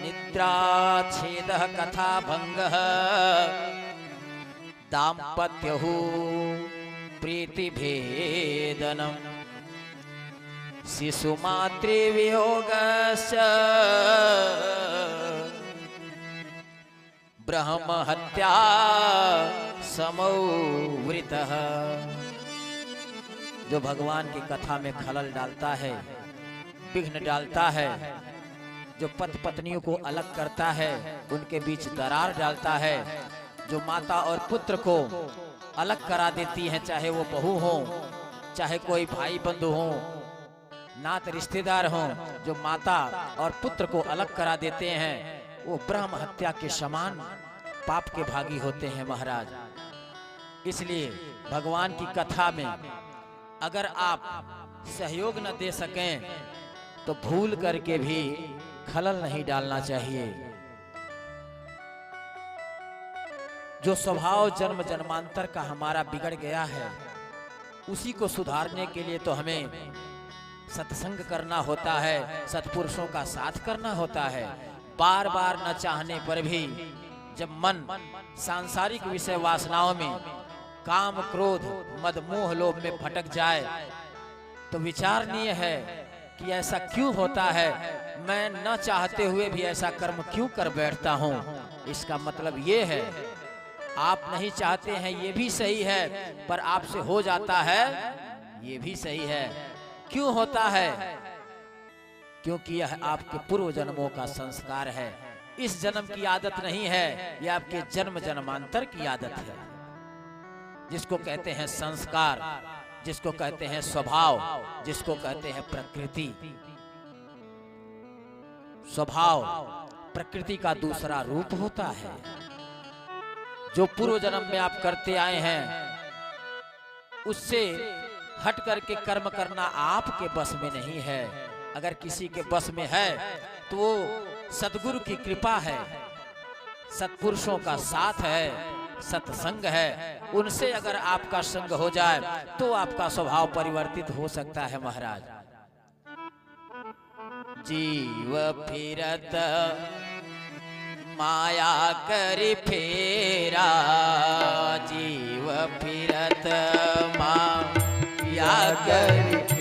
निद्राच्छेदः कथाभङ्गः दाम्पत्यः प्रीतिभेदनम् शिशुमातृवियोगश्च ब्रह्महत्या समौवृतः। जो भगवान की कथा में खलल डालता है, विघ्न डालता है, जो पति पत्नियों को अलग करता है, उनके बीच दरार डालता है, जो माता और पुत्र को अलग करा देती हैं, चाहे वो बहू हो, चाहे कोई भाई बंधु हो, नात रिश्तेदार हो, जो माता और पुत्र को अलग करा देते हैं, वो ब्रह्म हत्या के समान पाप के भागी होते हैं महाराज। इसलिए भगवान की कथा में अगर आप सहयोग न दे सकें तो भूल करके भी खलल नहीं डालना चाहिए। जो स्वभाव जन्म जन्मांतर का हमारा बिगड़ गया है, उसी को सुधारने के लिए तो हमें सत्संग करना होता है, सत्पुरुषों का साथ करना होता है। बार बार न चाहने पर भी जब मन सांसारिक विषय वासनाओं में, काम क्रोध मद मोह लोभ में भटक जाए तो विचारणीय है कि ऐसा क्यों होता है, मैं न चाहते हुए भी ऐसा कर्म क्यों कर बैठता हूँ। इसका मतलब ये है आप नहीं चाहते हैं, ये भी सही है, पर आपसे हो जाता है, ये भी सही है। क्यों होता है? क्योंकि यह आपके पूर्व जन्मों का संस्कार है। इस जन्म की आदत नहीं है, यह आपके जन्म जन्मांतर की आदत है, जिसको कहते हैं संस्कार, जिसको कहते हैं स्वभाव, जिसको कहते हैं प्रकृति। स्वभाव प्रकृति का दूसरा रूप होता है। जो पूर्व जन्म में आप करते आए हैं, उससे हट करके कर्म करना आपके बस में नहीं है। अगर किसी के बस में है तो वो सद्गुरु की कृपा है, सत्पुरुषों का साथ है, सत्संग है। उनसे अगर आपका संग हो जाए तो आपका स्वभाव परिवर्तित हो सकता है महाराज। जीव फिरत माया करि फेरा, जीव फिरत माया करि